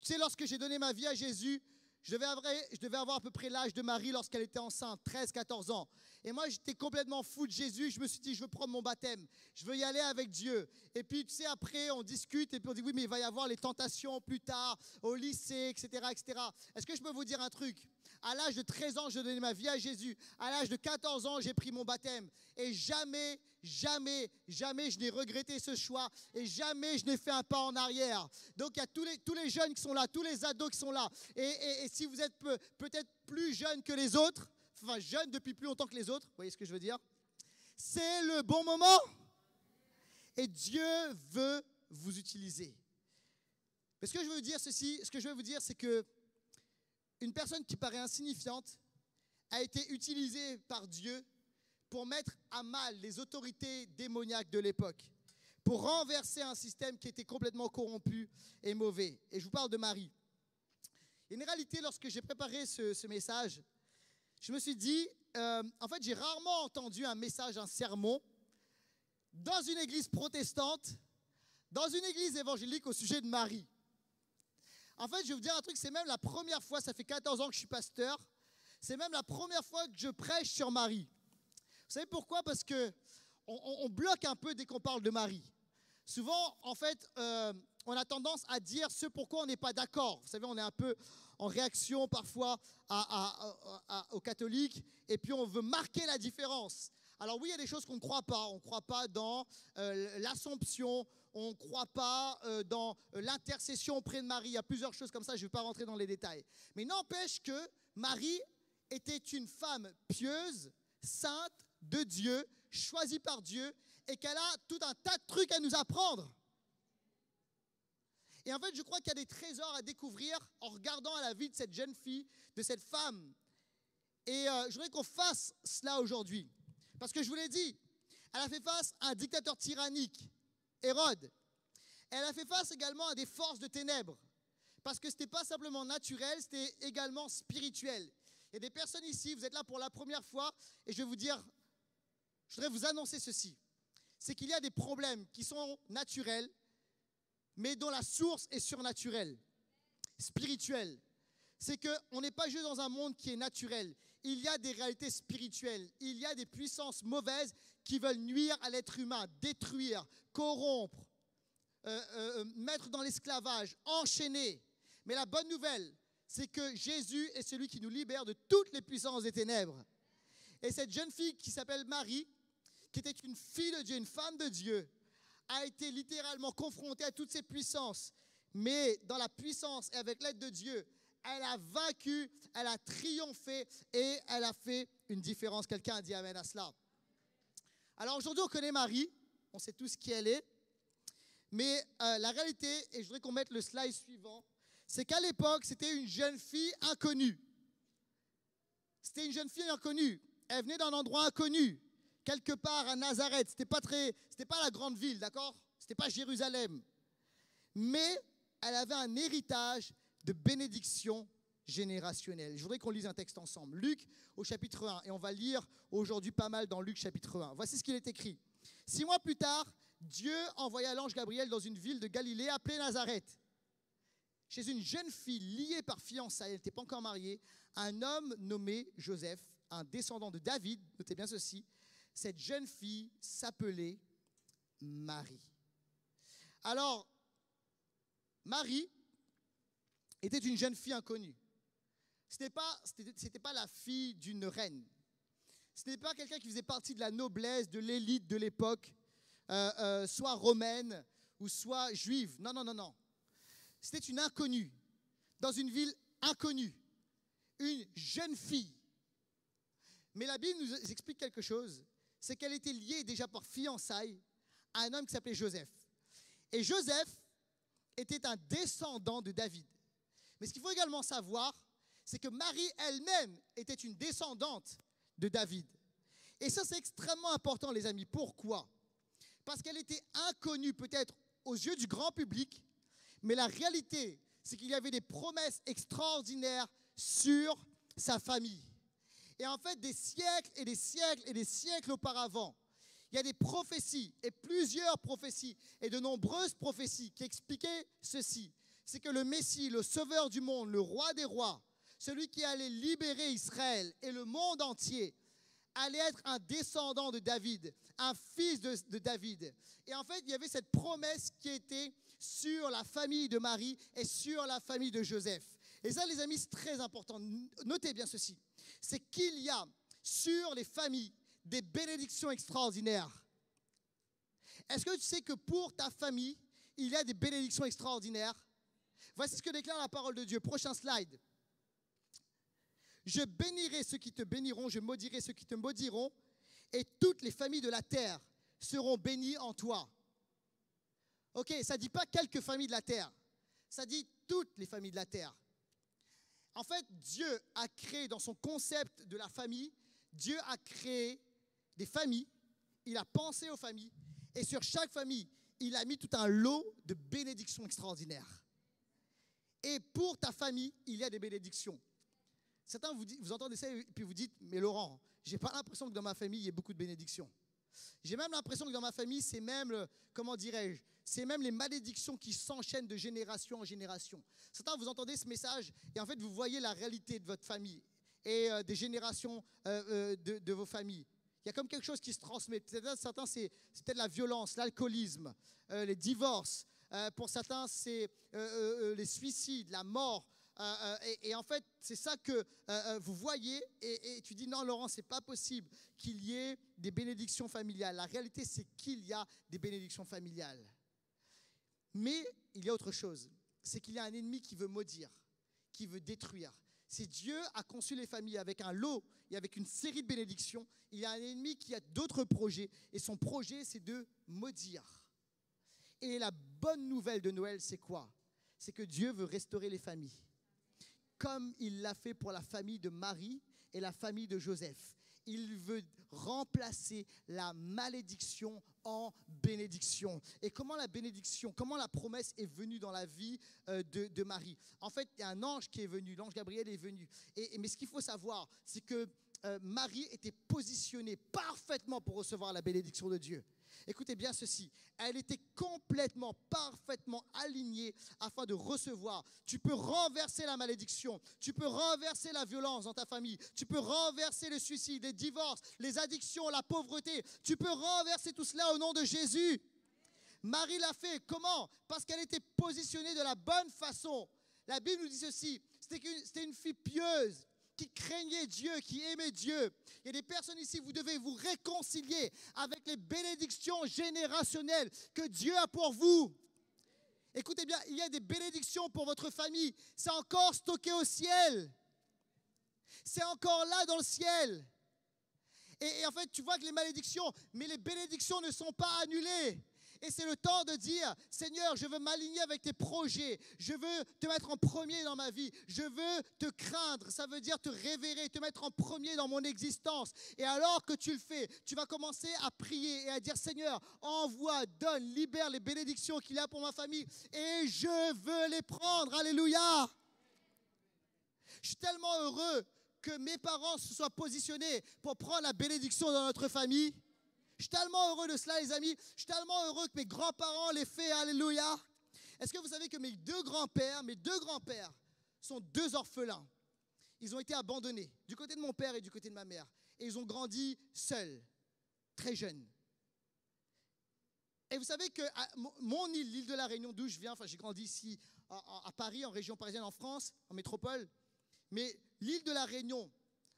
Tu sais, lorsque j'ai donné ma vie à Jésus, je devais avoir à peu près l'âge de Marie lorsqu'elle était enceinte, 13, 14 ans. Et moi, j'étais complètement fou de Jésus. Je me suis dit, je veux prendre mon baptême. Je veux y aller avec Dieu. Et puis, tu sais, après, on discute et puis on dit, oui, mais il va y avoir les tentations plus tard, au lycée, etc., etc. Est-ce que je peux vous dire un truc? À l'âge de 13 ans, je donnais ma vie à Jésus. À l'âge de 14 ans, j'ai pris mon baptême. Et jamais, jamais, jamais je n'ai regretté ce choix. Et jamais je n'ai fait un pas en arrière. Donc, il y a tous les jeunes qui sont là, tous les ados qui sont là. Et si vous êtes peut-être plus jeunes que les autres, enfin jeunes depuis plus longtemps que les autres, vous voyez ce que je veux dire? C'est le bon moment. Et Dieu veut vous utiliser. Mais ce que je veux dire, c'est que une personne qui paraît insignifiante a été utilisée par Dieu pour mettre à mal les autorités démoniaques de l'époque, pour renverser un système qui était complètement corrompu et mauvais. Et je vous parle de Marie. Une réalité, lorsque j'ai préparé ce message, je me suis dit, en fait, j'ai rarement entendu un message, un sermon, dans une église protestante, dans une église évangélique au sujet de Marie. En fait, je vais vous dire un truc, c'est même la première fois, ça fait 14 ans que je suis pasteur, c'est même la première fois que je prêche sur Marie. Vous savez pourquoi? Parce qu'on bloque un peu dès qu'on parle de Marie. Souvent, en fait, on a tendance à dire ce pourquoi on n'est pas d'accord. Vous savez, on est un peu en réaction parfois aux catholiques, et puis on veut marquer la différence. Alors oui, il y a des choses qu'on ne croit pas. On ne croit pas dans l'Assomption, on ne croit pas dans l'intercession auprès de Marie. Il y a plusieurs choses comme ça, je ne vais pas rentrer dans les détails. Mais n'empêche que Marie était une femme pieuse, sainte, de Dieu, choisie par Dieu, et qu'elle a tout un tas de trucs à nous apprendre. Et en fait, je crois qu'il y a des trésors à découvrir en regardant à la vie de cette jeune fille, de cette femme. Et je voudrais qu'on fasse cela aujourd'hui. Parce que je vous l'ai dit, elle a fait face à un dictateur tyrannique, Hérode. Elle a fait face également à des forces de ténèbres. Parce que ce n'était pas simplement naturel, c'était également spirituel. Il y a des personnes ici, vous êtes là pour la première fois, et je voudrais vous annoncer ceci. C'est qu'il y a des problèmes qui sont naturels, mais dont la source est surnaturelle, spirituelle. C'est qu'on n'est pas juste dans un monde qui est naturel. Il y a des réalités spirituelles. Il y a des puissances mauvaises qui veulent nuire à l'être humain, détruire, corrompre, mettre dans l'esclavage, enchaîner. Mais la bonne nouvelle, c'est que Jésus est celui qui nous libère de toutes les puissances des ténèbres. Et cette jeune fille qui s'appelle Marie, qui était une fille de Dieu, une femme de Dieu, a été littéralement confrontée à toutes ces puissances. Mais dans la puissance et avec l'aide de Dieu, elle a vaincu, elle a triomphé et elle a fait une différence. Quelqu'un a dit amen à cela. Alors aujourd'hui, on connaît Marie, on sait tous qui elle est. Mais la réalité, et je voudrais qu'on mette le slide suivant, c'est qu'à l'époque, c'était une jeune fille inconnue. C'était une jeune fille inconnue. Elle venait d'un endroit inconnu, quelque part à Nazareth. C'était pas la grande ville, d'accord? C'était pas Jérusalem. Mais elle avait un héritage de bénédiction générationnelle. Je voudrais qu'on lise un texte ensemble. Luc au chapitre 1. Et on va lire aujourd'hui pas mal dans Luc chapitre 1. Voici ce qu'il est écrit. 6 mois plus tard, Dieu envoya l'ange Gabriel dans une ville de Galilée appelée Nazareth, chez une jeune fille liée par fiançailles, elle n'était pas encore mariée, un homme nommé Joseph, un descendant de David. Notez bien ceci. Cette jeune fille s'appelait Marie. Alors, Marie était une jeune fille inconnue. Ce n'était pas la fille d'une reine. Ce n'était pas quelqu'un qui faisait partie de la noblesse, de l'élite de l'époque, soit romaine ou soit juive. Non, non, non, non. C'était une inconnue, dans une ville inconnue, une jeune fille. Mais la Bible nous explique quelque chose, c'est qu'elle était liée déjà par fiançailles à un homme qui s'appelait Joseph. Et Joseph était un descendant de David. Mais ce qu'il faut également savoir, c'est que Marie elle-même était une descendante de David. Et ça, c'est extrêmement important, les amis. Pourquoi? Parce qu'elle était inconnue peut-être aux yeux du grand public, mais la réalité, c'est qu'il y avait des promesses extraordinaires sur sa famille. Et en fait, des siècles et des siècles et des siècles auparavant, il y a des prophéties, et plusieurs prophéties, et de nombreuses prophéties qui expliquaient ceci. c'est que le Messie, le sauveur du monde, le roi des rois, celui qui allait libérer Israël et le monde entier, allait être un descendant de David, un fils de David. Et en fait, il y avait cette promesse qui était sur la famille de Marie et sur la famille de Joseph. Et ça, les amis, c'est très important. Notez bien ceci. C'est qu'il y a sur les familles des bénédictions extraordinaires. Est-ce que tu sais que pour ta famille, il y a des bénédictions extraordinaires? Voici ce que déclare la parole de Dieu. Prochain slide. Je bénirai ceux qui te béniront, je maudirai ceux qui te maudiront, et toutes les familles de la terre seront bénies en toi. Ok, ça ne dit pas quelques familles de la terre, ça dit toutes les familles de la terre. En fait, Dieu a créé dans son concept de la famille, Dieu a créé des familles, il a pensé aux familles, et sur chaque famille, il a mis tout un lot de bénédictions extraordinaires. Et pour ta famille, il y a des bénédictions. Certains, vous entendez ça et puis vous dites, mais Laurent, je n'ai pas l'impression que dans ma famille, il y ait beaucoup de bénédictions. J'ai même l'impression que dans ma famille, c'est même, comment dirais-je, c'est même les malédictions qui s'enchaînent de génération en génération. Certains, vous entendez ce message et en fait, vous voyez la réalité de votre famille et des générations de vos familles. Il y a comme quelque chose qui se transmet. Certains, c'est peut-être la violence, l'alcoolisme, les divorces. Pour certains, c'est les suicides, la mort. Et en fait, c'est ça que vous voyez et tu dis non Laurent, c'est pas possible qu'il y ait des bénédictions familiales. La réalité, c'est qu'il y a des bénédictions familiales. Mais il y a autre chose, c'est qu'il y a un ennemi qui veut maudire, qui veut détruire. Si Dieu a conçu les familles avec un lot et avec une série de bénédictions, il y a un ennemi qui a d'autres projets et son projet, c'est de maudire. Et la bonne nouvelle de Noël, c'est quoi? C'est que Dieu veut restaurer les familles. Comme il l'a fait pour la famille de Marie et la famille de Joseph. Il veut remplacer la malédiction en bénédiction. Et comment la bénédiction, comment la promesse est venue dans la vie de Marie? En fait, il y a un ange qui est venu, l'ange Gabriel est venu. Mais ce qu'il faut savoir, c'est que Marie était positionnée parfaitement pour recevoir la bénédiction de Dieu. Écoutez bien ceci, elle était complètement, parfaitement alignée afin de recevoir. Tu peux renverser la malédiction, tu peux renverser la violence dans ta famille, tu peux renverser le suicide, les divorces, les addictions, la pauvreté. Tu peux renverser tout cela au nom de Jésus. Marie l'a fait. Comment? Parce qu'elle était positionnée de la bonne façon. La Bible nous dit ceci, c'était une fille pieuse, qui craignait Dieu, qui aimait Dieu. Il y a des personnes ici, vous devez vous réconcilier avec les bénédictions générationnelles que Dieu a pour vous. Écoutez bien, il y a des bénédictions pour votre famille. C'est encore stocké au ciel. C'est encore là dans le ciel. Et en fait, tu vois que les malédictions, mais les bénédictions ne sont pas annulées. Et c'est le temps de dire, Seigneur, je veux m'aligner avec tes projets. Je veux te mettre en premier dans ma vie. Je veux te craindre. Ça veut dire te révérer, te mettre en premier dans mon existence. Et alors que tu le fais, tu vas commencer à prier et à dire, Seigneur, envoie, donne, libère les bénédictions qu'il y a pour ma famille. Et je veux les prendre. Alléluia. Je suis tellement heureux que mes parents se soient positionnés pour prendre la bénédiction dans notre famille. Je suis tellement heureux de cela, les amis. Je suis tellement heureux que mes grands-parents l'aient fait. Alléluia. Est-ce que vous savez que mes deux grands-pères sont deux orphelins. Ils ont été abandonnés du côté de mon père et du côté de ma mère. Et ils ont grandi seuls, très jeunes. Et vous savez que mon île, l'île de la Réunion, d'où je viens, j'ai grandi ici à Paris, en région parisienne, en France, en métropole. Mais l'île de la Réunion,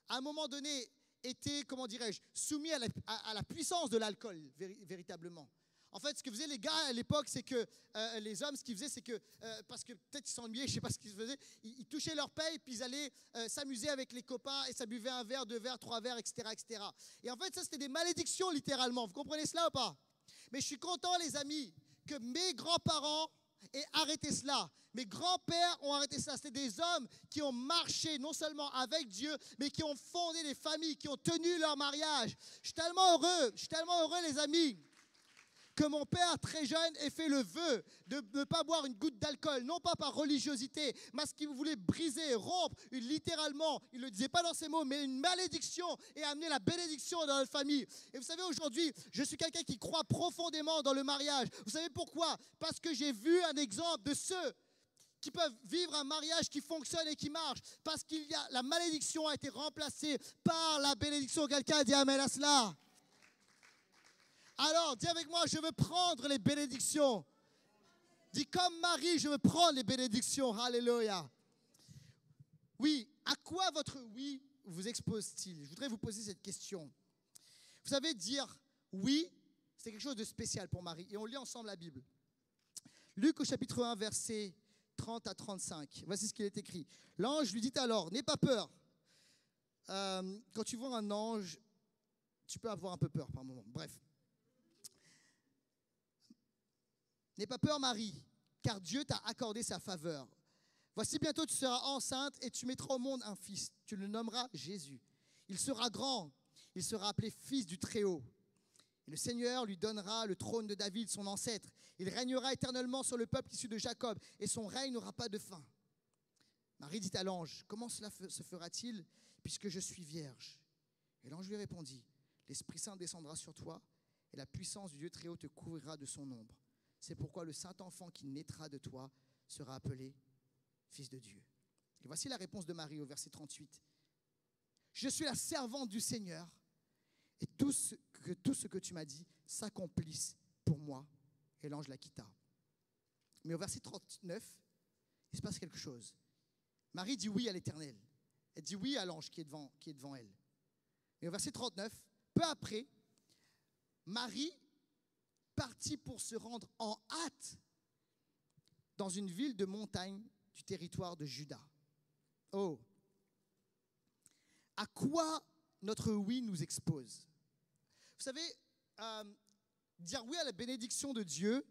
à un moment donné, était, comment dirais-je, soumis à la puissance de l'alcool, véritablement. En fait, ce que faisaient les gars à l'époque, c'est que les hommes, ce qu'ils faisaient, c'est que, parce que peut-être ils s'ennuyaient, je ne sais pas ce qu'ils faisaient, ils touchaient leur paye, puis ils allaient s'amuser avec les copains, et ça buvait un verre, deux verres, trois verres, etc., etc. Et en fait, ça, c'était des malédictions, littéralement. Vous comprenez cela ou pas? Mais je suis content, les amis, que mes grands-parents aient arrêté cela. Mes grands-pères ont arrêté ça. C'était des hommes qui ont marché non seulement avec Dieu, mais qui ont fondé des familles, qui ont tenu leur mariage. Je suis tellement heureux, les amis, que mon père, très jeune, ait fait le vœu de ne pas boire une goutte d'alcool, non pas par religiosité, mais parce qu'il voulait briser, rompre, littéralement, il ne le disait pas dans ces mots, mais une malédiction et amener la bénédiction dans notre famille. Et vous savez, aujourd'hui, je suis quelqu'un qui croit profondément dans le mariage. Vous savez pourquoi? Parce que j'ai vu un exemple de ceux qui peuvent vivre un mariage qui fonctionne et qui marche, parce qu'il y a la malédiction a été remplacée par la bénédiction. Quelqu'un dit amen à cela. Alors, dis avec moi, je veux prendre les bénédictions. Dis comme Marie, je veux prendre les bénédictions. Alléluia. Oui, à quoi votre oui vous expose-t-il? Je voudrais vous poser cette question. Vous savez, dire oui, c'est quelque chose de spécial pour Marie. Et on lit ensemble la Bible. Luc au chapitre 1, versets 30 à 35. Voici ce qu'il est écrit. L'ange lui dit alors, n'aie pas peur. Quand tu vois un ange, tu peux avoir un peu peur par moment. Bref. N'aie pas peur, Marie, car Dieu t'a accordé sa faveur. Voici bientôt tu seras enceinte et tu mettras au monde un fils. Tu le nommeras Jésus. Il sera grand. Il sera appelé fils du Très-Haut. Et le Seigneur lui donnera le trône de David, son ancêtre. Il régnera éternellement sur le peuple issu de Jacob, et son règne n'aura pas de fin. Marie dit à l'ange, comment cela se fera-t-il, puisque je suis vierge? Et l'ange lui répondit, l'Esprit Saint descendra sur toi, et la puissance du Dieu Très-Haut te couvrira de son ombre. C'est pourquoi le saint enfant qui naîtra de toi sera appelé Fils de Dieu. Et voici la réponse de Marie au verset 38. Je suis la servante du Seigneur, et tout ce que tu m'as dit s'accomplisse pour moi. Et l'ange la quitta. Mais au verset 39, il se passe quelque chose. Marie dit oui à l'Éternel. Elle dit oui à l'ange qui est devant elle. Et au verset 39, peu après, Marie partit pour se rendre en hâte dans une ville de montagne du territoire de Juda. Oh! À quoi notre oui nous expose? Vous savez, dire oui à la bénédiction de Dieu,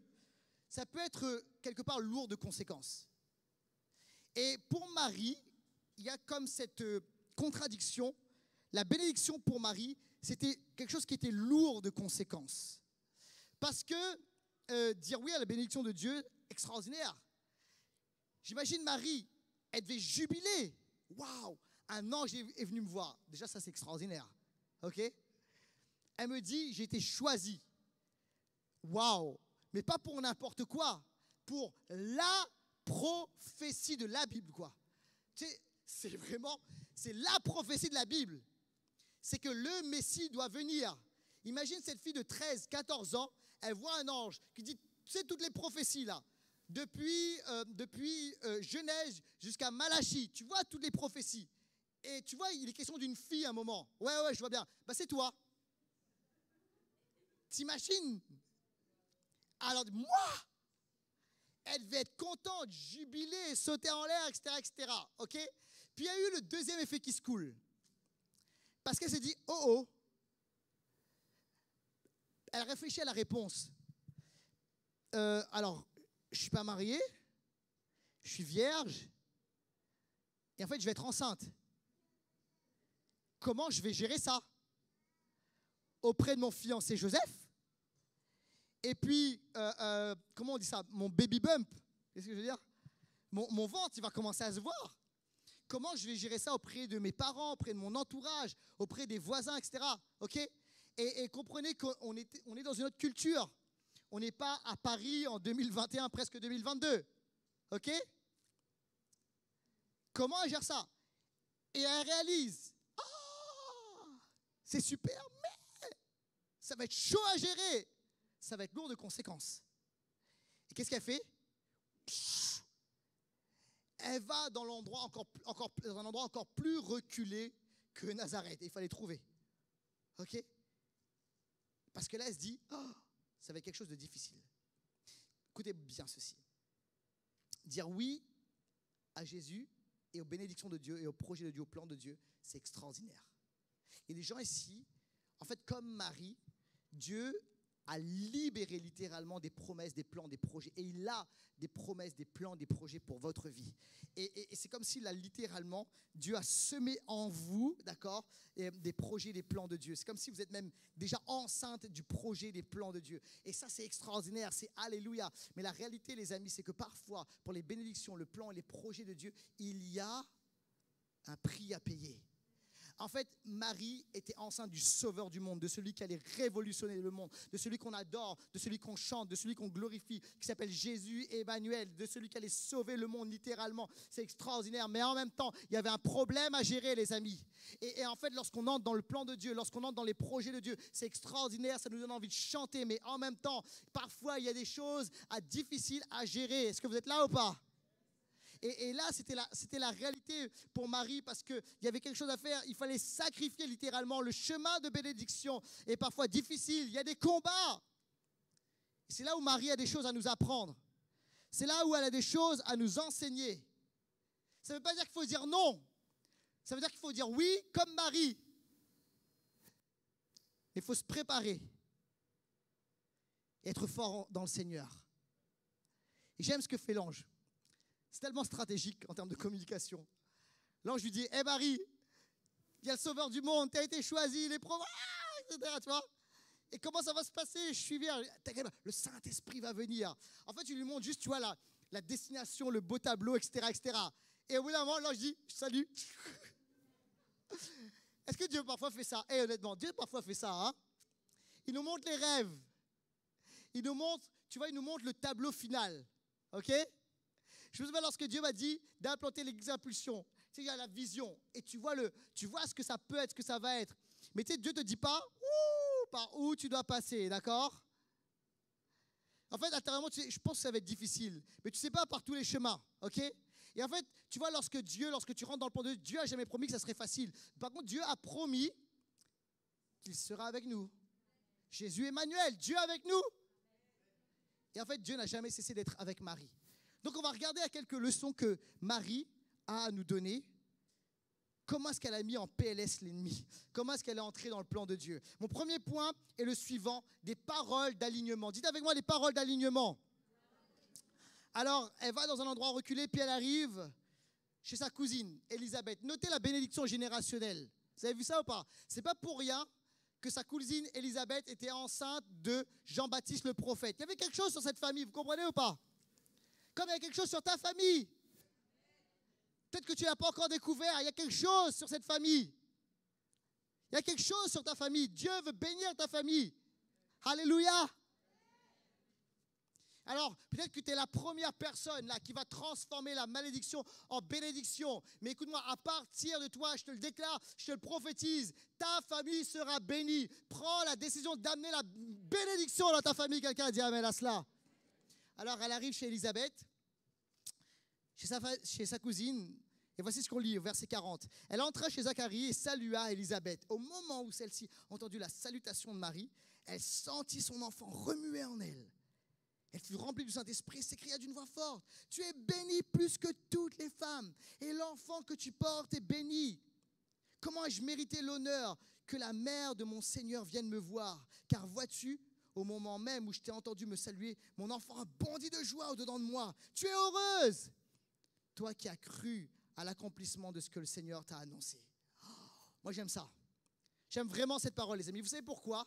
ça peut être quelque part lourd de conséquences. Et pour Marie, il y a comme cette contradiction. La bénédiction pour Marie, c'était quelque chose qui était lourd de conséquences. Parce que dire oui à la bénédiction de Dieu, extraordinaire. J'imagine Marie, elle devait jubiler. Waouh, un ange est venu me voir. Déjà, ça, c'est extraordinaire. OK? Elle me dit, j'ai été choisie. Waouh! Mais pas pour n'importe quoi. Pour la prophétie de la Bible, quoi. Tu sais, c'est la prophétie de la Bible. C'est que le Messie doit venir. Imagine cette fille de 13, 14 ans, elle voit un ange qui dit, tu sais, toutes les prophéties là. Depuis Genèse jusqu'à Malachie, tu vois toutes les prophéties. Et tu vois, il est question d'une fille à un moment. Ouais, je vois bien. Ben, c'est toi. T'imagines? Alors, moi, elle devait être contente, jubiler, sauter en l'air, etc., etc. OK? Puis il y a eu le deuxième effet qui se coule. Parce qu'elle s'est dit, oh. Elle réfléchit à la réponse. Alors, je ne suis pas mariée, je suis vierge, et en fait, je vais être enceinte. Comment je vais gérer ça? Auprès de mon fiancé Joseph? Et puis, comment on dit ça? Mon baby bump, qu'est-ce que je veux dire? Mon ventre, il va commencer à se voir. Comment je vais gérer ça auprès de mes parents, auprès de mon entourage, auprès des voisins, etc. OK? Et comprenez qu'on est dans une autre culture. On n'est pas à Paris en 2021, presque 2022. OK? Comment elle gère ça? Et elle réalise, c'est super, mais ça va être chaud à gérer. Ça va être lourd de conséquences. Et qu'est-ce qu'elle fait? Elle va dans un endroit encore plus reculé que Nazareth. Il fallait trouver. OK? Parce que là, elle se dit, ça va être quelque chose de difficile. Écoutez bien ceci. Dire oui à Jésus et aux bénédictions de Dieu et au projet de Dieu, au plan de Dieu, c'est extraordinaire. Et les gens ici, en fait, comme Marie, Dieu a libéré littéralement des promesses, des plans, des projets. Et il a des promesses, des plans, des projets pour votre vie. Et c'est comme s'il a littéralement, Dieu a semé en vous, d'accord, des projets, des plans de Dieu. C'est comme si vous êtes même déjà enceinte du projet, des plans de Dieu. Et ça, c'est extraordinaire, c'est alléluia. Mais la réalité, les amis, c'est que parfois, pour les bénédictions, le plan et les projets de Dieu, il y a un prix à payer. En fait, Marie était enceinte du sauveur du monde, de celui qui allait révolutionner le monde, de celui qu'on adore, de celui qu'on chante, de celui qu'on glorifie, qui s'appelle Jésus Emmanuel, de celui qui allait sauver le monde littéralement. C'est extraordinaire, mais en même temps, il y avait un problème à gérer, les amis. Et en fait, lorsqu'on entre dans le plan de Dieu, lorsqu'on entre dans les projets de Dieu, c'est extraordinaire, ça nous donne envie de chanter, mais en même temps, parfois, il y a des choses difficiles à gérer. Est-ce que vous êtes là ou pas ? Et là, c'était la réalité pour Marie parce qu'il y avait quelque chose à faire. Il fallait sacrifier littéralement. Le chemin de bénédiction est parfois difficile. Il y a des combats. Et c'est là où Marie a des choses à nous apprendre. C'est là où elle a des choses à nous enseigner. Ça ne veut pas dire qu'il faut dire non. Ça veut dire qu'il faut dire oui comme Marie. Il faut se préparer et être fort dans le Seigneur. Et j'aime ce que fait l'ange. C'est tellement stratégique en termes de communication. L'ange lui dit, hé Marie, il y a le sauveur du monde, tu as été choisi, les provins, etc. Tu vois. Et comment ça va se passer? Je suis bien. Le Saint-Esprit va venir. En fait, tu lui montres juste, tu vois, la destination, le beau tableau, etc., etc. Et au bout d'un moment, l'ange dit, salut. Est-ce que Dieu parfois fait ça? Et honnêtement, Dieu parfois fait ça. Hein? Il nous montre les rêves. Il nous montre, tu vois, il nous montre le tableau final. OK? Je me souviens lorsque Dieu m'a dit d'implanter l'église Impulsion. Tu sais, il y a la vision et tu vois ce que ça peut être, ce que ça va être. Mais tu sais, Dieu ne te dit pas par où tu dois passer, d'accord? En fait, intérieurement, je pense que ça va être difficile. Mais tu ne sais pas par tous les chemins, ok? Et en fait, tu vois, lorsque tu rentres dans le plan de Dieu, Dieu n'a jamais promis que ça serait facile. Par contre, Dieu a promis qu'il sera avec nous. Jésus Emmanuel, Dieu avec nous. Et en fait, Dieu n'a jamais cessé d'être avec Marie. Donc, on va regarder à quelques leçons que Marie a à nous donner. Comment est-ce qu'elle a mis en PLS l'ennemi? Comment est-ce qu'elle est entrée dans le plan de Dieu? Mon premier point est le suivant, des paroles d'alignement. Dites avec moi des paroles d'alignement. Alors, elle va dans un endroit reculé, puis elle arrive chez sa cousine, Élisabeth. Notez la bénédiction générationnelle. Vous avez vu ça ou pas? C'est pas pour rien que sa cousine Élisabeth était enceinte de Jean-Baptiste le prophète. Il y avait quelque chose sur cette famille, vous comprenez ou pas? Comme il y a quelque chose sur ta famille. Peut-être que tu ne l'as pas encore découvert. Il y a quelque chose sur cette famille. Il y a quelque chose sur ta famille. Dieu veut bénir ta famille. Alléluia. Alors, peut-être que tu es la première personne là qui va transformer la malédiction en bénédiction. Mais écoute-moi, à partir de toi, je te le déclare, je te le prophétise, ta famille sera bénie. Prends la décision d'amener la bénédiction dans ta famille. Quelqu'un a dit amen à cela. Alors, elle arrive chez Élisabeth, chez sa cousine, et voici ce qu'on lit au verset 40. Elle entra chez Zacharie et salua Élisabeth. Au moment où celle-ci entendit la salutation de Marie, elle sentit son enfant remuer en elle. Elle fut remplie du Saint-Esprit et s'écria d'une voix forte, « Tu es bénie plus que toutes les femmes, et l'enfant que tu portes est béni. Comment ai-je mérité l'honneur que la mère de mon Seigneur vienne me voir? Car vois-tu, au moment même où je t'ai entendu me saluer, mon enfant a bondi de joie au-dedans de moi. Tu es heureuse, toi qui as cru à l'accomplissement de ce que le Seigneur t'a annoncé. » Moi, j'aime ça. J'aime vraiment cette parole, les amis. Vous savez pourquoi?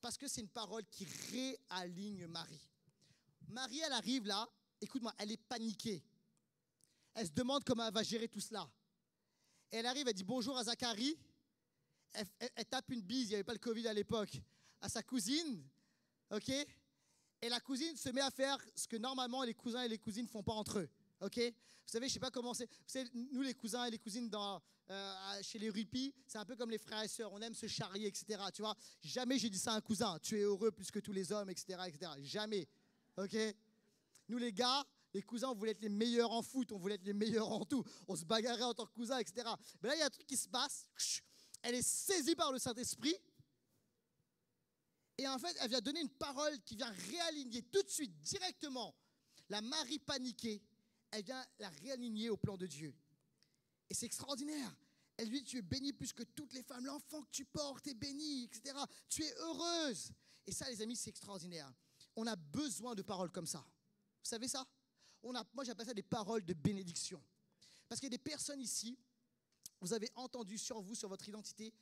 Parce que c'est une parole qui réaligne Marie. Marie, elle arrive là, écoute-moi, elle est paniquée. Elle se demande comment elle va gérer tout cela. Et elle arrive, elle dit bonjour à Zacharie. Elle tape une bise, il n'y avait pas le Covid à l'époque, à sa cousine. OK? Et la cousine se met à faire ce que normalement les cousins et les cousines ne font pas entre eux. OK? Vous savez, je ne sais pas comment c'est. Vous savez, nous, les cousins et les cousines chez les Rupis, c'est un peu comme les frères et sœurs. On aime se charrier, etc. Tu vois? Jamais j'ai dit ça à un cousin. Tu es heureux plus que tous les hommes, etc. etc. Jamais. OK? Nous, les gars, les cousins, on voulait être les meilleurs en foot, on voulait être les meilleurs en tout. On se bagarrait en tant que cousins, etc. Mais là, il y a un truc qui se passe. Elle est saisie par le Saint-Esprit. Et en fait, elle vient donner une parole qui vient réaligner tout de suite, directement, la Marie paniquée. Elle vient la réaligner au plan de Dieu. Et c'est extraordinaire. Elle lui dit, tu es bénie plus que toutes les femmes. L'enfant que tu portes est béni, etc. Tu es heureuse. Et ça, les amis, c'est extraordinaire. On a besoin de paroles comme ça. Vous savez ça? Moi, j'appelle ça des paroles de bénédiction. Parce qu'il y a des personnes ici, vous avez entendu sur vous, sur votre identité,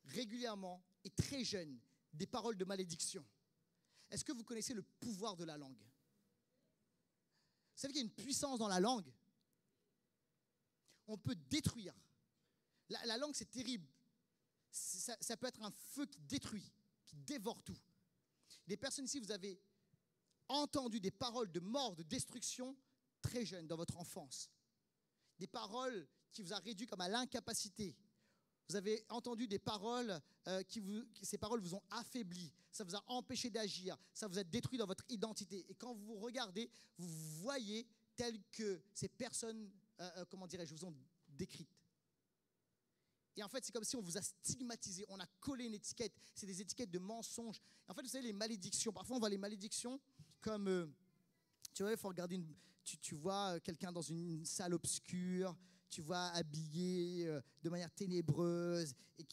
régulièrement et très jeune, des paroles de malédiction. Est-ce que vous connaissez le pouvoir de la langue? Vous savez qu'il y a une puissance dans la langue. On peut détruire. La langue, c'est terrible. ça peut être un feu qui détruit, qui dévore tout. Des personnes ici, vous avez entendu des paroles de mort, de destruction très jeunes dans votre enfance. Des paroles qui vous a réduit comme à l'incapacité. Vous avez entendu des paroles, ces paroles vous ont affaibli, ça vous a empêché d'agir, ça vous a détruit dans votre identité. Et quand vous vous regardez, vous voyez tel que ces personnes, vous ont décrites. Et en fait, c'est comme si on vous a stigmatisé, on a collé une étiquette. C'est des étiquettes de mensonges. Et en fait, vous savez, les malédictions, parfois on voit les malédictions comme, tu vois, il faut regarder, tu vois quelqu'un dans une salle obscure, tu vois habillé de manière ténébreuse et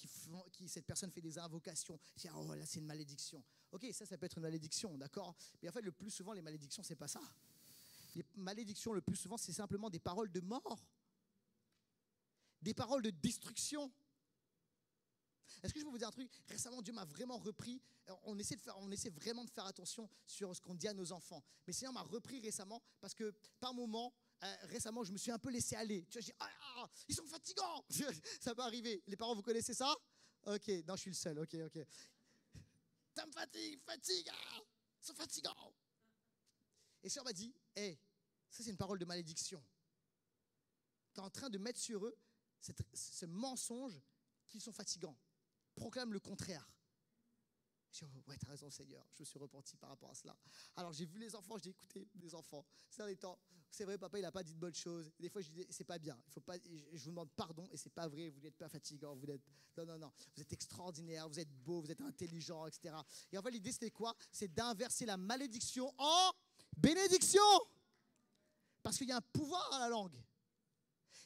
cette personne fait des invocations. Tu dis, oh là, c'est une malédiction. Ok, ça peut être une malédiction, d'accord? Mais en fait, le plus souvent, les malédictions, c'est pas ça. Les malédictions, le plus souvent, c'est simplement des paroles de mort. Des paroles de destruction. Est-ce que je peux vous dire un truc? Récemment, Dieu m'a vraiment repris. On essaie vraiment de faire attention sur ce qu'on dit à nos enfants. Mais Seigneur m'a repris récemment parce que par moments, récemment, je me suis un peu laissé aller. Tu vois, je dis, ils sont fatigants. Ça peut arriver. Les parents, vous connaissez ça? Ok, non, je suis le seul. Ok. Ça me fatigue. Ils sont fatigants. Et Seigneur m'a dit, ça c'est une parole de malédiction. Tu es en train de mettre sur eux ce mensonge qu'ils sont fatigants. Proclame le contraire. J'ai dit, ouais, tu as raison, Seigneur. Je me suis repenti par rapport à cela. Alors, j'ai vu les enfants, je dis, écoutez, les enfants, c'est vrai, papa, il n'a pas dit de bonnes choses. Et des fois, je dis, c'est pas bien. Je vous demande pardon et c'est pas vrai. Vous n'êtes pas fatigant. Non. Vous êtes extraordinaire, vous êtes beau, vous êtes intelligent, etc. Et en fait, l'idée, c'était quoi? C'est d'inverser la malédiction en bénédiction. Parce qu'il y a un pouvoir à la langue.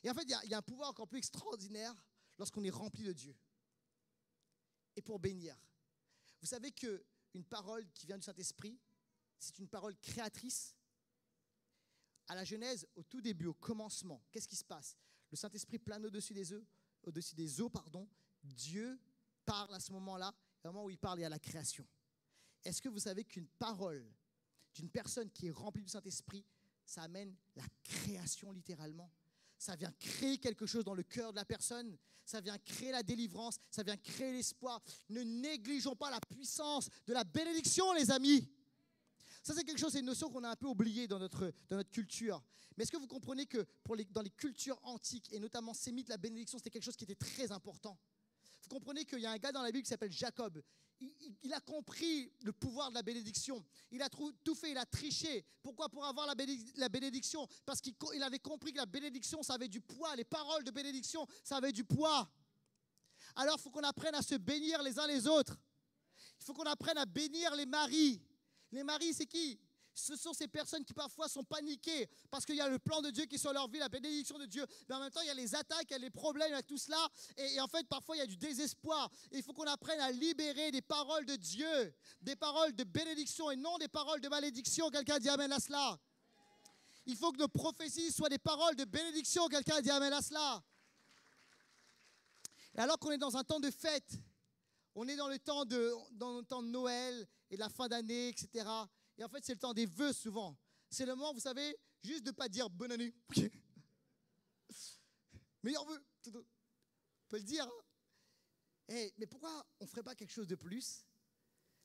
Et en fait, il y a un pouvoir encore plus extraordinaire lorsqu'on est rempli de Dieu. Et pour bénir. Vous savez qu'une parole qui vient du Saint-Esprit, c'est une parole créatrice. À la Genèse, au tout début, au commencement, qu'est-ce qui se passe? Le Saint-Esprit plane au-dessus des eaux, Dieu parle à ce moment-là, au moment où il parle, il y a la création. Est-ce que vous savez qu'une parole d'une personne qui est remplie du Saint-Esprit, ça amène la création littéralement? Ça vient créer quelque chose dans le cœur de la personne. Ça vient créer la délivrance. Ça vient créer l'espoir. Ne négligeons pas la puissance de la bénédiction, les amis. Ça, c'est quelque chose, c'est une notion qu'on a un peu oubliée dans notre culture. Mais est-ce que vous comprenez que dans les cultures antiques, et notamment sémites, la bénédiction, c'était quelque chose qui était très important? Vous comprenez qu'il y a un gars dans la Bible qui s'appelle Jacob. Il a compris le pouvoir de la bénédiction. Il a tout fait, il a triché. Pourquoi? Pour avoir la bénédiction. Parce qu'il avait compris que la bénédiction, ça avait du poids. Les paroles de bénédiction, ça avait du poids. Alors, il faut qu'on apprenne à se bénir les uns les autres. Il faut qu'on apprenne à bénir les maris. Les maris, c'est qui? Ce sont ces personnes qui parfois sont paniquées parce qu'il y a le plan de Dieu qui est sur leur vie, la bénédiction de Dieu. Mais en même temps, il y a les attaques, il y a les problèmes, il y a tout cela. Et en fait, parfois, il y a du désespoir. Et il faut qu'on apprenne à libérer des paroles de Dieu, des paroles de bénédiction et non des paroles de malédiction. Quelqu'un dit amen à cela. Il faut que nos prophéties soient des paroles de bénédiction. Quelqu'un dit amen à cela. Et alors qu'on est dans un temps de fête, on est dans le temps de Noël et de la fin d'année, etc. Et en fait, c'est le temps des vœux souvent. C'est le moment, vous savez, juste de ne pas dire bonne année. Meilleur vœu. On peut le dire. Mais pourquoi on ne ferait pas quelque chose de plus?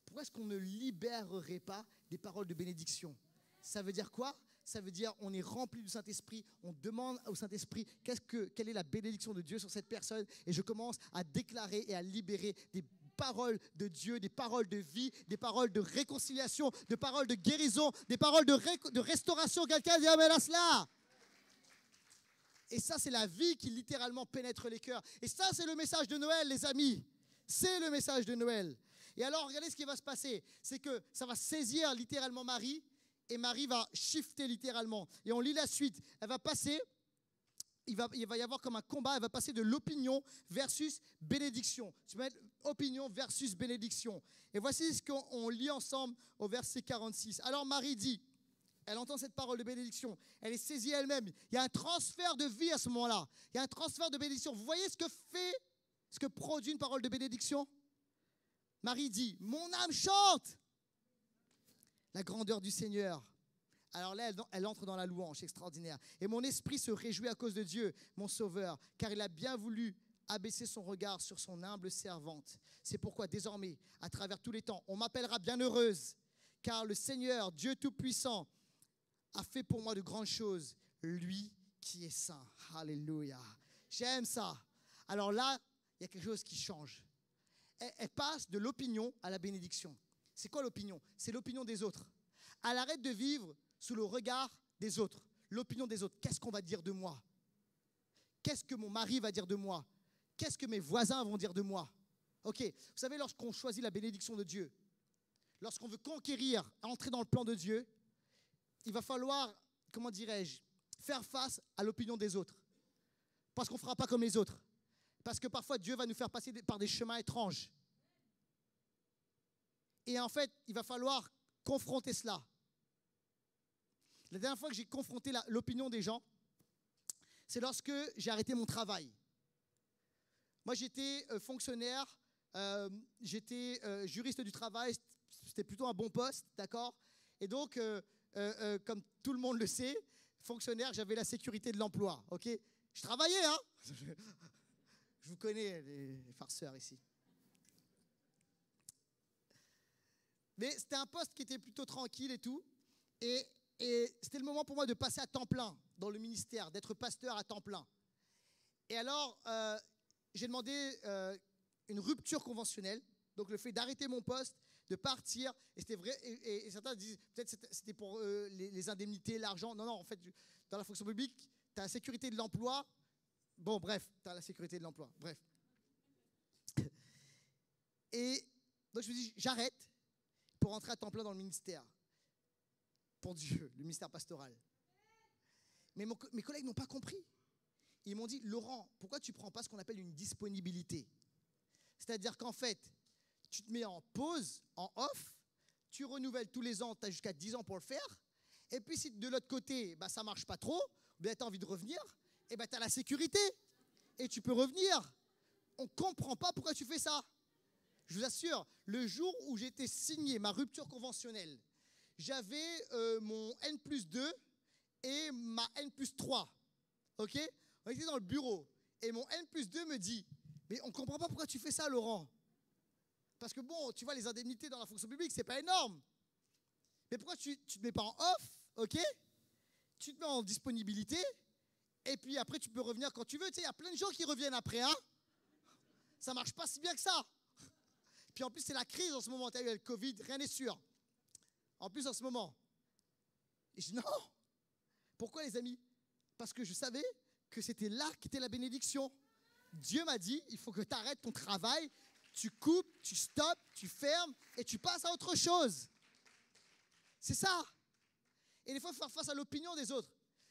Pourquoi est-ce qu'on ne libérerait pas des paroles de bénédiction? Ça veut dire quoi? Ça veut dire on est rempli du Saint-Esprit, on demande au Saint-Esprit quelle est la bénédiction de Dieu sur cette personne, et je commence à déclarer et à libérer des paroles de Dieu, des paroles de vie, des paroles de réconciliation, des paroles de guérison, des paroles de restauration. Quelqu'un dit amen à cela. Et ça, c'est la vie qui littéralement pénètre les cœurs. Et ça, c'est le message de Noël, les amis. C'est le message de Noël. Et alors, regardez ce qui va se passer. C'est que ça va saisir littéralement Marie, et Marie va shifter littéralement. Et on lit la suite. Elle va passer, il va y avoir comme un combat, elle va passer de l'opinion versus bénédiction. Tu vas mettre opinion versus bénédiction. Et voici ce qu'on lit ensemble au verset 46. Alors Marie dit, elle entend cette parole de bénédiction, elle est saisie elle-même. Il y a un transfert de vie à ce moment-là. Il y a un transfert de bénédiction. Vous voyez ce que produit une parole de bénédiction? Marie dit, mon âme chante la grandeur du Seigneur. Alors là, elle entre dans la louange extraordinaire. Et mon esprit se réjouit à cause de Dieu, mon Sauveur, car il a bien voulu abaissé son regard sur son humble servante. C'est pourquoi désormais, à travers tous les temps, on m'appellera bienheureuse, car le Seigneur, Dieu Tout-Puissant, a fait pour moi de grandes choses, lui qui est saint. Alléluia. J'aime ça. Alors là, il y a quelque chose qui change. Elle passe de l'opinion à la bénédiction. C'est quoi l'opinion? C'est l'opinion des autres. Elle arrête de vivre sous le regard des autres, l'opinion des autres. Qu'est-ce qu'on va dire de moi? Qu'est-ce que mon mari va dire de moi? Qu'est-ce que mes voisins vont dire de moi? Ok, vous savez, lorsqu'on choisit la bénédiction de Dieu, lorsqu'on veut conquérir, entrer dans le plan de Dieu, il va falloir, comment dirais-je, faire face à l'opinion des autres. Parce qu'on ne fera pas comme les autres. Parce que parfois, Dieu va nous faire passer par des chemins étranges. Et en fait, il va falloir confronter cela. La dernière fois que j'ai confronté l'opinion des gens, c'est lorsque j'ai arrêté mon travail. Moi, j'étais fonctionnaire, j'étais juriste du travail, c'était plutôt un bon poste, d'accord? Et donc, comme tout le monde le sait, fonctionnaire, j'avais la sécurité de l'emploi, ok? Je travaillais, hein? Je vous connais, les farceurs ici. Mais c'était un poste qui était plutôt tranquille et tout. Et c'était le moment pour moi de passer à temps plein dans le ministère, d'être pasteur à temps plein. Et alors, j'ai demandé une rupture conventionnelle. Donc le fait d'arrêter mon poste, de partir. Et c'était vrai. Et certains disent, peut-être c'était pour les indemnités, l'argent. Non, en fait, dans la fonction publique, tu as la sécurité de l'emploi. Bon, bref, tu as la sécurité de l'emploi. Bref. Et donc je me dis, j'arrête pour rentrer à temps plein dans le ministère. Pour Dieu, le ministère pastoral. Mais mes collègues n'ont pas compris. Ils m'ont dit, Laurent, pourquoi tu ne prends pas ce qu'on appelle une disponibilité? C'est-à-dire qu'en fait, tu te mets en pause, en off, tu renouvelles tous les ans, tu as jusqu'à 10 ans pour le faire. Et puis si de l'autre côté, ça ne marche pas trop, ou bien tu as envie de revenir, et tu as la sécurité. Et tu peux revenir. On ne comprend pas pourquoi tu fais ça. Je vous assure, le jour où j'ai été signé ma rupture conventionnelle, j'avais mon N+2 et ma N+3. Ok? On était dans le bureau. Et mon N+2 me dit, mais on ne comprend pas pourquoi tu fais ça, Laurent. Parce que bon, tu vois, les indemnités dans la fonction publique, c'est pas énorme. Mais pourquoi tu ne te mets pas en off, ok? Tu te mets en disponibilité, et puis après, tu peux revenir quand tu veux. Tu sais, il y a plein de gens qui reviennent après, hein? Ça marche pas si bien que ça. Puis en plus, c'est la crise en ce moment. Tu as eu le Covid, rien n'est sûr. En plus, en ce moment. Et je dis non. Pourquoi, les amis? Parce que je savais que c'était là qu'était la bénédiction. Dieu m'a dit, il faut que tu arrêtes ton travail, tu coupes, tu stoppes, tu fermes et tu passes à autre chose. C'est ça. Et des fois, il faut faire face à l'opinion des autres.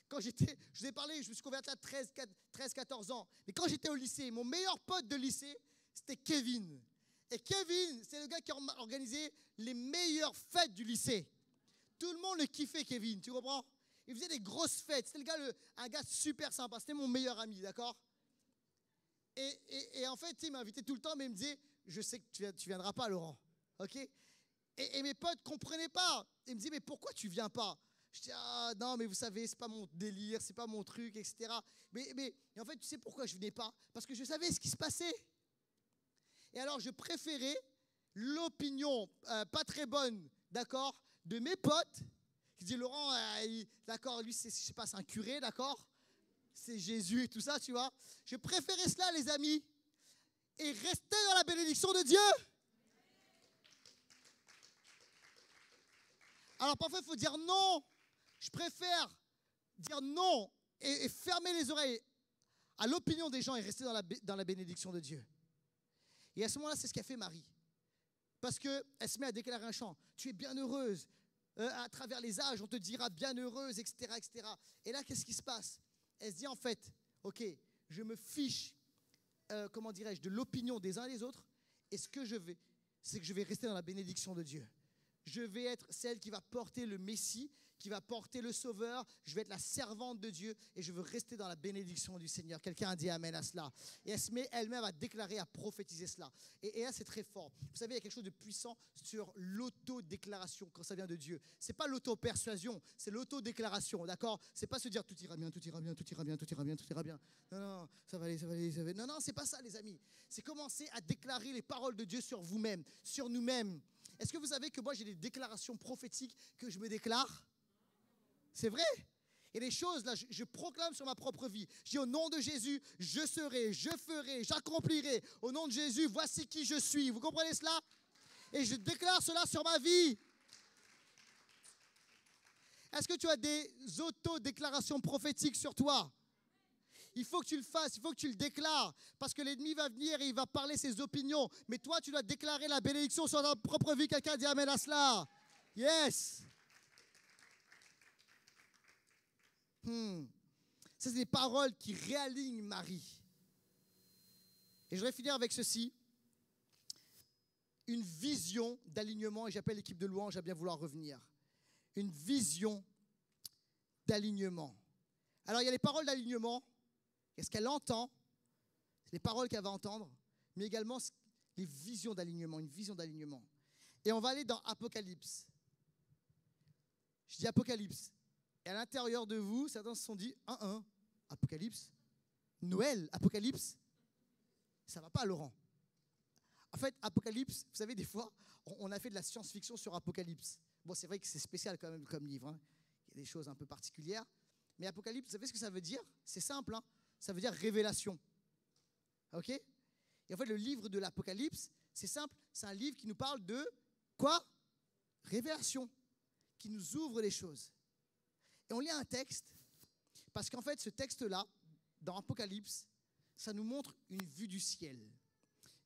Quand je vous ai parlé, je me suis converti à 13-14 ans. Mais quand j'étais au lycée, mon meilleur pote de lycée, c'était Kevin. Et Kevin, c'est le gars qui a organisé les meilleures fêtes du lycée. Tout le monde le kiffait, Kevin, tu comprends? Il faisait des grosses fêtes. C'était un gars super sympa. C'était mon meilleur ami, d'accord? Et en fait, il m'invitait tout le temps, mais il me disait, je sais que tu viendras pas, Laurent. Ok? Et mes potes ne comprenaient pas. Ils me disaient, mais pourquoi tu viens pas? Je dis, ah non, mais vous savez, c'est pas mon délire, c'est pas mon truc, etc. Mais en fait, tu sais pourquoi je venais pas? Parce que je savais ce qui se passait. Et alors, je préférais l'opinion pas très bonne, d'accord, de mes potes, qui disaient, Laurent, d'accord, lui, je sais pas, c'est un curé, d'accord? C'est Jésus et tout ça, tu vois. Je préférais cela, les amis, et rester dans la bénédiction de Dieu. Alors, parfois, il faut dire non. Je préfère dire non et fermer les oreilles à l'opinion des gens et rester dans la bénédiction de Dieu. Et à ce moment-là, c'est ce qu'a fait Marie. Parce qu'elle se met à déclarer un chant. Tu es bienheureuse. À travers les âges, on te dira bienheureuse, etc., etc. Et là, qu'est-ce qui se passe? Elle se dit en fait, ok, je me fiche, comment dirais-je, de l'opinion des uns et des autres. Et ce que je vais, c'est que je vais rester dans la bénédiction de Dieu. Je vais être celle qui va porter le Messie, qui va porter le Sauveur. Je vais être la servante de Dieu et je veux rester dans la bénédiction du Seigneur. Quelqu'un a dit amen à cela. Et elle se met elle-même à déclarer, à prophétiser cela. Et là, c'est très fort. Vous savez, il y a quelque chose de puissant sur l'autodéclaration quand ça vient de Dieu. Ce n'est pas l'auto-persuasion, c'est l'autodéclaration, d'accord? Ce n'est pas se dire tout ira bien, tout ira bien, tout ira bien, tout ira bien, tout ira bien. Non, non, ça va aller, ça va aller, ça va aller. Non, non, ce n'est pas ça, les amis. C'est commencer à déclarer les paroles de Dieu sur vous-même, sur nous-mêmes. Est-ce que vous savez que moi, j'ai des déclarations prophétiques que je me déclare? C'est vrai. Et les choses, là, je proclame sur ma propre vie. Je dis au nom de Jésus, je serai, je ferai, j'accomplirai. Au nom de Jésus, voici qui je suis. Vous comprenez cela? Et je déclare cela sur ma vie. Est-ce que tu as des autodéclarations prophétiques sur toi? Il faut que tu le fasses, il faut que tu le déclares. Parce que l'ennemi va venir et il va parler ses opinions. Mais toi, tu dois déclarer la bénédiction sur ta propre vie. Quelqu'un dit amen à cela. Yes. Ça, c'est des paroles qui réalignent Marie. Et je vais finir avec ceci. Une vision d'alignement, et j'appelle l'équipe de louange à bien vouloir revenir. Une vision d'alignement. Alors, il y a les paroles d'alignement. Est-ce qu'elle entend? C'est les paroles qu'elle va entendre, mais également les visions d'alignement, une vision d'alignement. Et on va aller dans Apocalypse. Je dis Apocalypse. Et à l'intérieur de vous, certains se sont dit, Apocalypse, Noël, Apocalypse, ça ne va pas, Laurent. En fait, Apocalypse, vous savez, des fois, on a fait de la science-fiction sur Apocalypse. Bon, c'est vrai que c'est spécial quand même comme livre. Hein. Il y a des choses un peu particulières. Mais Apocalypse, vous savez ce que ça veut dire? C'est simple, hein. Ça veut dire révélation. OK? Et en fait, le livre de l'Apocalypse, c'est simple, c'est un livre qui nous parle de quoi? Révélation, qui nous ouvre les choses. Et on lit un texte, parce qu'en fait, ce texte-là, dans Apocalypse, ça nous montre une vue du ciel.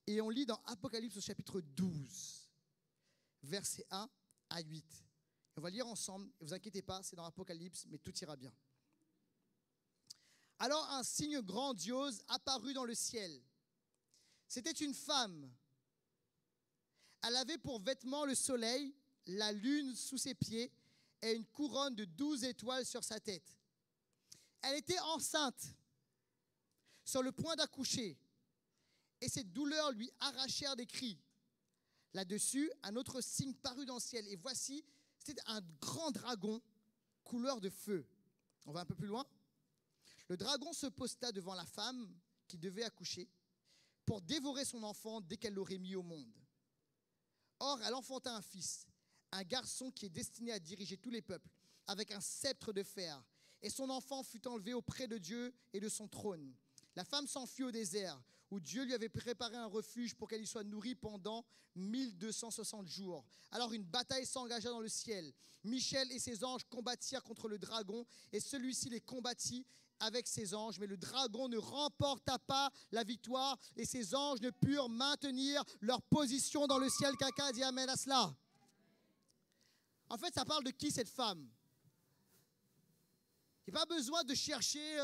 Et on lit dans Apocalypse au chapitre 12, versets 1 à 8. Et on va lire ensemble, et ne vous inquiétez pas, c'est dans Apocalypse, mais tout ira bien. Alors un signe grandiose apparut dans le ciel. C'était une femme. Elle avait pour vêtement le soleil, la lune sous ses pieds et une couronne de 12 étoiles sur sa tête. Elle était enceinte, sur le point d'accoucher, et ses douleurs lui arrachèrent des cris. Là-dessus, un autre signe parut dans le ciel, et voici, c'était un grand dragon, couleur de feu. On va un peu plus loin. Le dragon se posta devant la femme qui devait accoucher pour dévorer son enfant dès qu'elle l'aurait mis au monde. Or, elle enfanta un fils, un garçon qui est destiné à diriger tous les peuples, avec un sceptre de fer. Et son enfant fut enlevé auprès de Dieu et de son trône. La femme s'enfuit au désert, où Dieu lui avait préparé un refuge pour qu'elle y soit nourrie pendant 1260 jours. Alors une bataille s'engagea dans le ciel. Michel et ses anges combattirent contre le dragon, et celui-ci les combattit avec ses anges, mais le dragon ne remporta pas la victoire, et ses anges ne purent maintenir leur position dans le ciel. Quelqu'un dit amen à cela. En fait, ça parle de qui cette femme? Il n'y a pas besoin de chercher,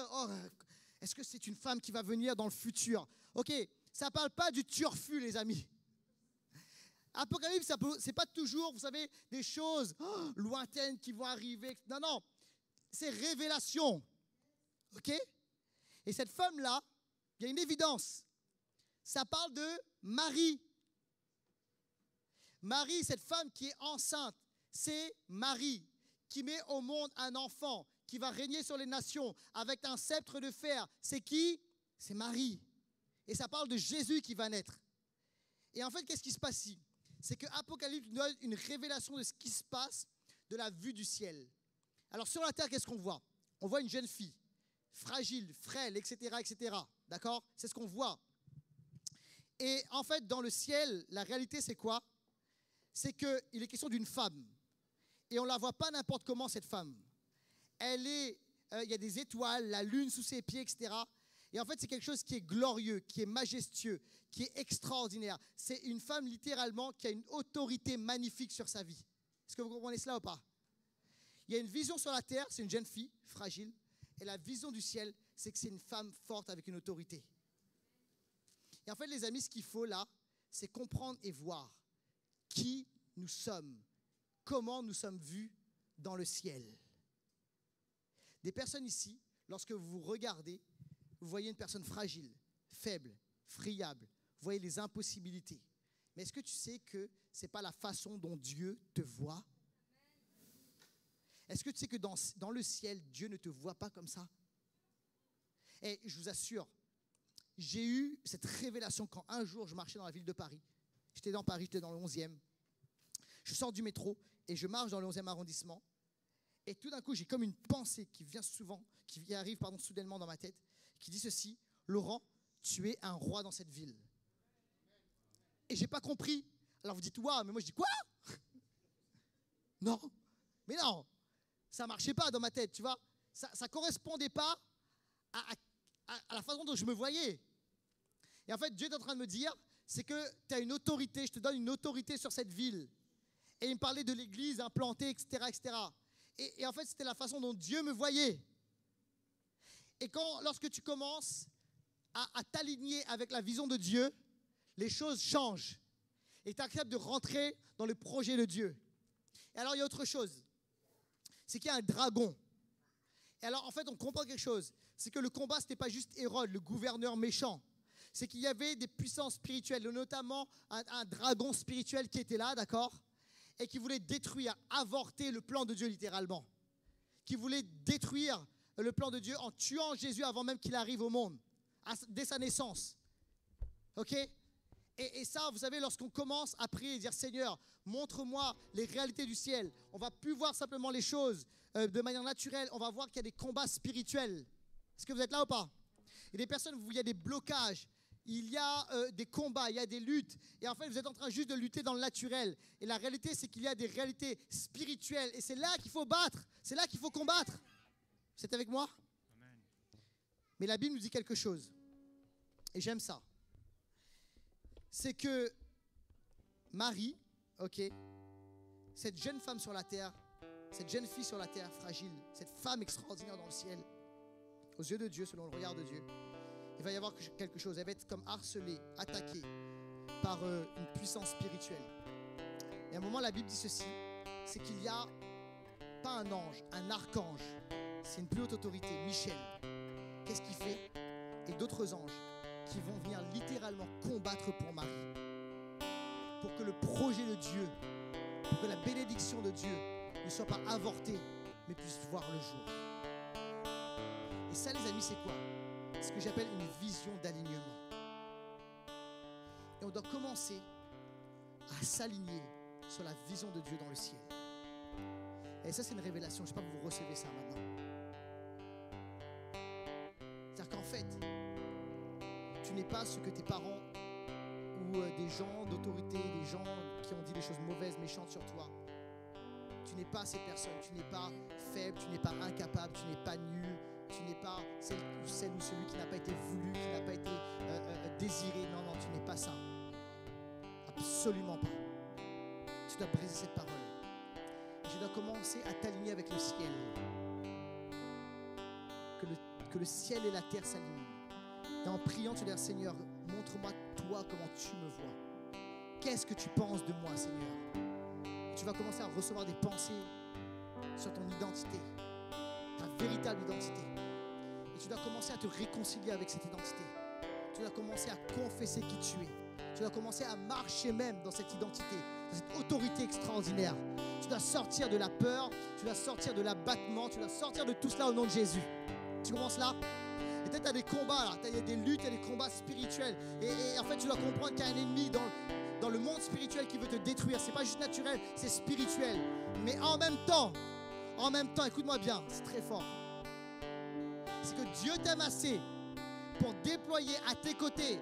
est-ce que c'est une femme qui va venir dans le futur? Ok, ça ne parle pas du turfu, les amis. Apocalypse, ce n'est pas toujours, vous savez, des choses lointaines qui vont arriver. Non, non, c'est révélation. Ok? Et cette femme-là, il y a une évidence. Ça parle de Marie. Marie, cette femme qui est enceinte, c'est Marie qui met au monde un enfant qui va régner sur les nations avec un sceptre de fer. C'est qui? C'est Marie. Et ça parle de Jésus qui va naître. Et en fait, qu'est-ce qui se passe ici? C'est que Apocalypse nous donne une révélation de ce qui se passe de la vue du ciel. Alors sur la terre, qu'est-ce qu'on voit? On voit une jeune fille, fragile, frêle, etc., etc. D'accord? C'est ce qu'on voit. Et en fait, dans le ciel, la réalité, c'est quoi? C'est qu'il est question d'une femme. Et on ne la voit pas n'importe comment, cette femme. Il y a des étoiles, la lune sous ses pieds, etc. Et en fait, c'est quelque chose qui est glorieux, qui est majestueux, qui est extraordinaire. C'est une femme, littéralement, qui a une autorité magnifique sur sa vie. Est-ce que vous comprenez cela ou pas? Il y a une vision sur la terre, c'est une jeune fille, fragile. Et la vision du ciel, c'est que c'est une femme forte avec une autorité. Et en fait, les amis, ce qu'il faut là, c'est comprendre et voir qui nous sommes, comment nous sommes vus dans le ciel. Des personnes ici, lorsque vous vous regardez, vous voyez une personne fragile, faible, friable. Vous voyez les impossibilités. Mais est-ce que tu sais que ce n'est pas la façon dont Dieu te voit? Est-ce que tu sais que dans le ciel, Dieu ne te voit pas comme ça? Et je vous assure, j'ai eu cette révélation quand un jour je marchais dans la ville de Paris. J'étais dans Paris, j'étais dans le 11e. Je sors du métro et je marche dans le 11e arrondissement. Et tout d'un coup, j'ai comme une pensée qui arrive soudainement dans ma tête, qui dit ceci: Laurent, tu es un roi dans cette ville. Et je n'ai pas compris. Alors vous dites, waouh, mais moi je dis quoi? Non, mais non, ça ne marchait pas dans ma tête, tu vois. Ça ne correspondait pas à la façon dont je me voyais. Et en fait, Dieu est en train de me dire, c'est que tu as une autorité, je te donne une autorité sur cette ville. Et il me parlait de l'église implantée, etc., etc. Et en fait, c'était la façon dont Dieu me voyait. Et lorsque tu commences à t'aligner avec la vision de Dieu, les choses changent. Et tu acceptes de rentrer dans le projet de Dieu. Et alors, il y a autre chose. C'est qu'il y a un dragon. Et alors, en fait, on comprend quelque chose. C'est que le combat, ce n'était pas juste Hérode, le gouverneur méchant. C'est qu'il y avait des puissances spirituelles, notamment un dragon spirituel qui était là, d'accord? Et qui voulait détruire, avorter le plan de Dieu littéralement. Qui voulait détruire le plan de Dieu en tuant Jésus avant même qu'il arrive au monde, dès sa naissance. Ok? Et ça, vous savez, lorsqu'on commence à prier et dire, Seigneur, montre-moi les réalités du ciel, on ne va plus voir simplement les choses de manière naturelle, on va voir qu'il y a des combats spirituels. Est-ce que vous êtes là ou pas? Il y a des personnes où il y a des blocages, il y a des combats, il y a des luttes. Et en fait, vous êtes en train juste de lutter dans le naturel. Et la réalité, c'est qu'il y a des réalités spirituelles. Et c'est là qu'il faut battre, c'est là qu'il faut combattre. Vous êtes avec moi? Amen. Mais la Bible nous dit quelque chose. Et j'aime ça. C'est que Marie, ok, cette jeune femme sur la terre, cette jeune fille sur la terre fragile, cette femme extraordinaire dans le ciel, aux yeux de Dieu, selon le regard de Dieu, il va y avoir quelque chose. Elle va être comme harcelée, attaquée par une puissance spirituelle. Et à un moment, la Bible dit ceci, c'est qu'il y a pas un ange, un archange. C'est une plus haute autorité, Michel. Qu'est-ce qu'il fait? Et d'autres anges qui vont venir littéralement combattre pour Marie. Pour que le projet de Dieu, pour que la bénédiction de Dieu ne soit pas avortée, mais puisse voir le jour. Et ça, les amis, c'est quoi? C'est ce que j'appelle une vision d'alignement. Et on doit commencer à s'aligner sur la vision de Dieu dans le ciel. Et ça, c'est une révélation. Je ne sais pas si vous recevez ça maintenant. C'est-à-dire qu'en fait, tu n'es pas ce que tes parents ou des gens d'autorité, des gens qui ont dit des choses mauvaises, méchantes sur toi. Tu n'es pas ces personnes. Tu n'es pas faible, tu n'es pas incapable, tu n'es pas nul, tu n'es pas celle ou celui qui n'a pas été voulu, qui n'a pas été désiré. Non, non, tu n'es pas ça. Absolument pas. Tu dois briser cette parole. Je dois commencer à t'aligner avec le ciel. Que le ciel et la terre s'alignent. Et en priant, tu dis, Seigneur, montre-moi toi comment tu me vois. Qu'est-ce que tu penses de moi, Seigneur? Tu vas commencer à recevoir des pensées sur ton identité, ta véritable identité. Et tu dois commencer à te réconcilier avec cette identité. Tu dois commencer à confesser qui tu es. Tu dois commencer à marcher même dans cette identité, dans cette autorité extraordinaire. Tu dois sortir de la peur, tu dois sortir de l'abattement, tu dois sortir de tout cela au nom de Jésus. Tu commences là? Et peut-être tu as des combats là, il y a des luttes, il y a des combats spirituels. Et en fait, tu dois comprendre qu'il y a un ennemi dans le monde spirituel qui veut te détruire. C'est pas juste naturel, c'est spirituel. Mais en même temps, écoute-moi bien, c'est très fort. C'est que Dieu t'aime assez pour déployer à tes côtés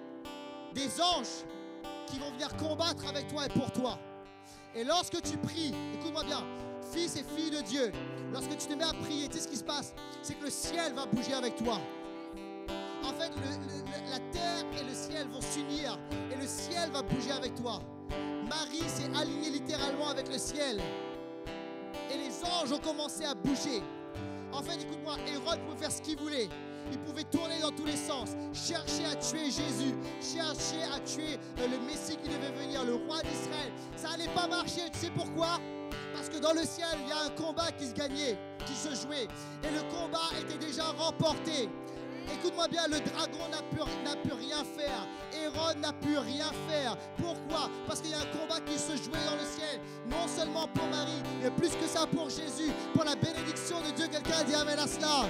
des anges qui vont venir combattre avec toi et pour toi. Et lorsque tu pries, écoute-moi bien, fils et filles de Dieu, lorsque tu te mets à prier, tu sais ce qui se passe? C'est que le ciel va bouger avec toi. En fait, la terre et le ciel vont s'unir et le ciel va bouger avec toi. Marie s'est alignée littéralement avec le ciel et les anges ont commencé à bouger. En fait, écoute-moi, Hérode pouvait faire ce qu'il voulait. Il pouvait tourner dans tous les sens, chercher à tuer Jésus, chercher à tuer le Messie qui devait venir, le roi d'Israël. Ça n'allait pas marcher, tu sais pourquoi? Parce que que dans le ciel, il y a un combat qui se gagnait, qui se jouait. Et le combat était déjà remporté. Écoute-moi bien, le dragon n'a pu rien faire. Hérode n'a pu rien faire. Pourquoi? Parce qu'il y a un combat qui se jouait dans le ciel. Non seulement pour Marie, mais plus que ça pour Jésus. Pour la bénédiction de Dieu. Quelqu'un dit amen à cela.